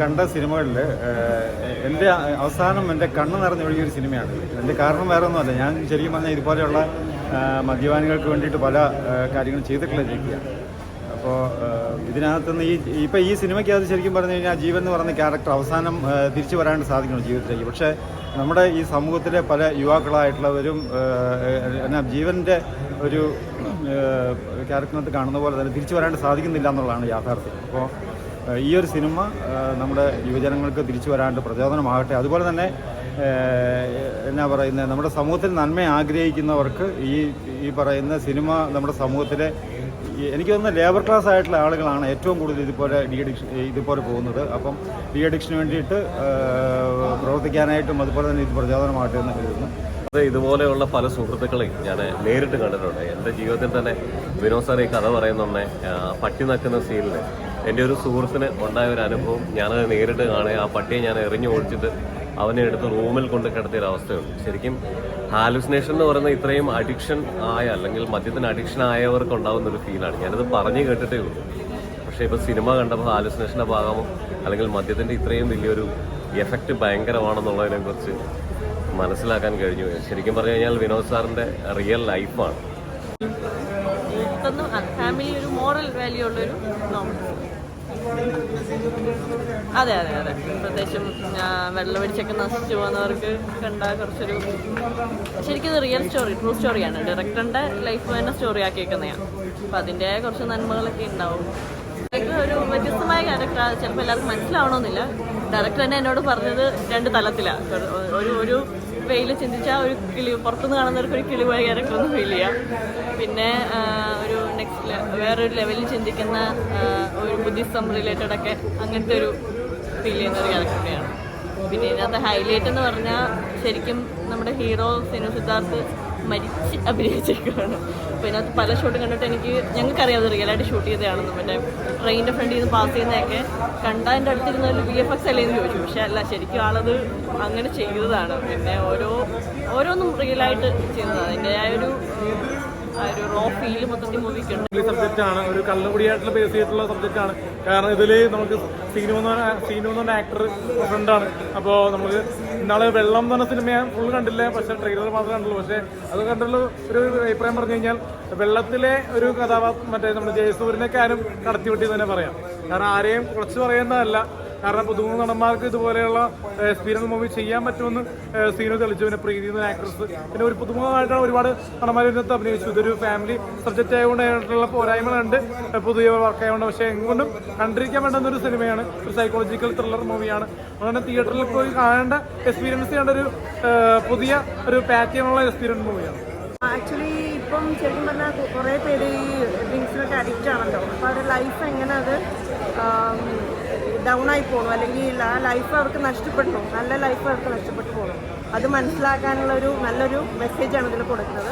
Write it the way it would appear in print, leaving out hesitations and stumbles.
കണ്ട സിനിമകളിൽ എൻ്റെ അവസാനം എൻ്റെ കണ്ണ് നിറഞ്ഞൊഴുകിയൊരു സിനിമയാണ്. എൻ്റെ കാരണം വേറെ ഒന്നുമല്ല, ഞാൻ ശരിക്കും പറഞ്ഞാൽ ഇതുപോലെയുള്ള മദ്യപാനികൾക്ക് വേണ്ടിയിട്ട് പല കാര്യങ്ങളും ചെയ്തിട്ടുള്ള വ്യക്തിയാണ്. അപ്പോൾ ഇതിനകത്തുനിന്ന് ഇപ്പോൾ ഈ സിനിമയ്ക്കകത്ത് ശരിക്കും പറഞ്ഞു കഴിഞ്ഞാൽ ജീവൻ എന്ന് പറയുന്ന ക്യാരക്ടർ അവസാനം തിരിച്ചു വരാണ്ട് സാധിക്കണം ജീവിതത്തിലേക്ക്. പക്ഷേ നമ്മുടെ ഈ സമൂഹത്തിലെ പല യുവാക്കളായിട്ടുള്ളവരും എന്നാ ജീവൻ്റെ ഒരു ക്യാരക്ടറിനകത്ത് കാണുന്ന പോലെ തന്നെ തിരിച്ചു വരാണ്ട് സാധിക്കുന്നില്ല എന്നുള്ളതാണ് യാഥാർത്ഥ്യം. അപ്പോൾ ഈ ഒരു സിനിമ നമ്മുടെ യുവജനങ്ങൾക്ക് തിരിച്ചു വരാണ്ട് പ്രചോദനമാകട്ടെ. അതുപോലെ തന്നെ എന്നാ പറയുന്നത്, നമ്മുടെ സമൂഹത്തിൽ നന്മ ആഗ്രഹിക്കുന്നവർക്ക് ഈ പറയുന്ന സിനിമ നമ്മുടെ സമൂഹത്തിലെ എനിക്ക് തോന്നുന്ന ലേബർ ക്ലാസ് ആയിട്ടുള്ള ആളുകളാണ് ഏറ്റവും കൂടുതൽ ഇതുപോലെ പോകുന്നത്. അപ്പം ഡി അഡിക്ഷന് വേണ്ടിയിട്ട് പ്രവർത്തിക്കാനായിട്ടും അതുപോലെ തന്നെ ഇത് പ്രചോദനമാകട്ടെ എന്ന് കരുതുന്നു. ഇതുപോലെയുള്ള പല സുഹൃത്തുക്കളെയും ഞാൻ നേരിട്ട് കണ്ടിട്ടുണ്ട്. എൻ്റെ ജീവിതത്തിൽ തന്നെ വിനോദ് സാർ ഈ കഥ പറയുന്നുണ്ടെ പട്ടി നക്കുന്ന സീനിൽ എൻ്റെ ഒരു സുഹൃത്തിന് ഉണ്ടായ ഒരു അനുഭവം ഞാനത് നേരിട്ട് കാണുക. ആ പട്ടിയെ ഞാൻ എറിഞ്ഞു ഓടിച്ചിട്ട് അവനെ എടുത്ത് റൂമിൽ കൊണ്ട് കിടത്തിയൊരവസ്ഥയുണ്ട്. ശരിക്കും ഹാലുസിനേഷൻ എന്ന് പറയുന്ന ഇത്രയും അഡിക്ഷൻ ആയ അല്ലെങ്കിൽ മദ്യത്തിന് അഡിക്ഷൻ ആയവർക്ക് ഉണ്ടാകുന്നൊരു ഫീലാണ്. ഞാനത് പറഞ്ഞു കേട്ടിട്ടേ ഉള്ളൂ. പക്ഷേ ഇപ്പോൾ സിനിമ കണ്ടപ്പോൾ ഹാലുസിനേഷൻ്റെ ഭാഗമോ അല്ലെങ്കിൽ മദ്യത്തിൻ്റെ ഇത്രയും വലിയൊരു എഫക്റ്റ് ഭയങ്കരമാണെന്നുള്ളതിനെക്കുറിച്ച് മനസ്സിലാക്കാൻ കഴിഞ്ഞു. ശരിക്കും പറഞ്ഞു കഴിഞ്ഞാൽ വിനോദ് സാറിൻ്റെ റിയൽ ലൈഫാണ്. ഫാമിലി ഒരു മോറൽ വാല്യൂ ഉള്ളൊരു നോവൽ. അതെ അതെ അതെ പ്രത്യേകിച്ചും വെള്ളമടിച്ചൊക്കെ നശിച്ചു പോകുന്നവർക്ക് കണ്ടാൽ കുറച്ചൊരു ശരിക്കും റിയൽ സ്റ്റോറി, ട്രൂ സ്റ്റോറിയാണ്. ഡയറക്ടറിൻ്റെ ലൈഫ് തന്നെ സ്റ്റോറി ആക്കിയേക്കുന്നതാണ്. അപ്പം അതിൻ്റെ കുറച്ച് നന്മകളൊക്കെ ഉണ്ടാവും. ഒരു വ്യത്യസ്തമായ ക്യാരക്ടർ ചിലപ്പോൾ എല്ലാവർക്കും മനസ്സിലാവണമെന്നില്ല. ഡയറക്ടർ തന്നെ എന്നോട് പറഞ്ഞത് 2 തലത്തിലാണ്. ഒരു വെയിൽ ചിന്തിച്ചാൽ ഒരു കിളി, പുറത്തുനിന്ന് കാണുന്നവർക്ക് ഒരു കിളി പോയ ക്യാരക്ടർ ഒന്ന് ഫീൽ ചെയ്യാം. പിന്നെ ഒരു നെക്സ്റ്റ് വേറൊരു ലെവലിൽ ചിന്തിക്കുന്ന ഒരു ബുദ്ധിസം റിലേറ്റഡ് ഒക്കെ അങ്ങനത്തെ ഒരു ഫീൽ ചെയ്യുന്ന ഒരു ക്യാരക്ടർ കൂടിയാണ്. പിന്നെ ഇതിനകത്ത് ഹൈലൈറ്റ് എന്ന് പറഞ്ഞാൽ ശരിക്കും നമ്മുടെ ഹീറോ സിനു സിദ്ധാർത്ഥ് മരിച്ച് അഭിനയിച്ചേക്കുകയാണ്. അപ്പോൾ ഇതിനകത്ത് പല ഷോട്ടും കണ്ടിട്ട് ഞങ്ങൾക്കറിയാം അത് റിയലായിട്ട് ഷൂട്ട് ചെയ്തതാണെന്ന്. മറ്റേ ട്രെയിനിൻ്റെ ഫ്രണ്ടിൽ നിന്ന് പാസ് ചെയ്യുന്നതൊക്കെ കണ്ടാൽ എൻ്റെ അടുത്തിരുന്ന ഒരു VFX അല്ലേ എന്ന് ചോദിച്ചു. പക്ഷേ അല്ല, ശരിക്കും ആളത് അങ്ങനെ ചെയ്തതാണ്. പിന്നെ ഓരോന്നും റിയലായിട്ട് ചെയ്യുന്നതാണ്. അതിൻ്റെ ആ ഒരു റോ ഫീൽ മൊത്തത്തിൽ മൂവിക്കുണ്ട്. സബ്ജക്റ്റാണ്, ഒരു കള്ളുകുടിയായിട്ടുള്ള ബേസ് ചെയ്തിട്ടുള്ള സബ്ജക്റ്റാണ്. കാരണം ഇതിൽ നമുക്ക് സീനു എന്ന് പറഞ്ഞ ആക്ടർ ഫ്രണ്ടാണ്. അപ്പോൾ നമുക്ക് ഇന്നാളെ വെള്ളം എന്ന് പറഞ്ഞ സിനിമ ഞാൻ ഫുൾ കണ്ടില്ല, പക്ഷേ ട്രെയിലർ മാത്രമേ കണ്ടുള്ളൂ. പക്ഷേ അത് കണ്ടുള്ള ഒരു അഭിപ്രായം പറഞ്ഞു കഴിഞ്ഞാൽ വെള്ളത്തിലെ ഒരു മറ്റേ നമ്മുടെ ജയസൂര്യനൊക്കെ ആരും കടത്തിവിട്ടി തന്നെ പറയാം. കാരണം ആരെയും കുറച്ച് പറയുന്നതല്ല. കാരണം പുതുമുഖ നടന്മാർക്ക് ഇതുപോലെയുള്ള എക്സ്പീരിയൻസ് മൂവി ചെയ്യാൻ പറ്റുമെന്ന് സീനു തെളിച്ചു. പിന്നെ പ്രീതി എന്ന ആക്ട്രസ്, പിന്നെ ഒരു പുതുമുഖമായിട്ടാണ് ഒരുപാട് നടന്മാർ ഇതിനകത്ത് അഭിനയിച്ചു. ഇതൊരു ഫാമിലി സബ്ജക്റ്റ് ആയതുകൊണ്ടായിട്ടുള്ള പോരായ്മകളുണ്ട്, പുതിയ വർക്ക് ആയതുകൊണ്ട്. പക്ഷേ എങ്ങോട്ടും കണ്ടിരിക്കാൻ വേണ്ടുന്ന ഒരു സിനിമയാണ്. ഒരു സൈക്കോളജിക്കൽ ത്രില്ലർ മൂവിയാണ്. അതുകൊണ്ട് തിയേറ്ററിൽ പോയി കാണേണ്ട എക്സ്പീരിയൻസ് ചെയ്യേണ്ട ഒരു പുതിയ ഒരു പാക്കേജുള്ള എക്സ്പീരിയൻസ് മൂവിയാണ്. ആക്ച്വലി ഇപ്പം ശരിക്കും പറഞ്ഞാൽ കുറേ പേര് ഈ ഡ്രിങ്ക്സിനൊക്കെ അഡിക്റ്റ് ആണല്ലോ. അപ്പോൾ അവരുടെ ലൈഫ് എങ്ങനെ അത് ഡൗൺ ആയി പോകണം, അല്ലെങ്കിൽ ആ ലൈഫ് അവർക്ക് നഷ്ടപ്പെട്ടു, നല്ല ലൈഫ് അവർക്ക് നഷ്ടപ്പെട്ടു പോകണം. അത് മനസ്സിലാക്കാനുള്ള നല്ലൊരു മെസ്സേജാണ് ഇതിൽ കൊടുക്കുന്നത്.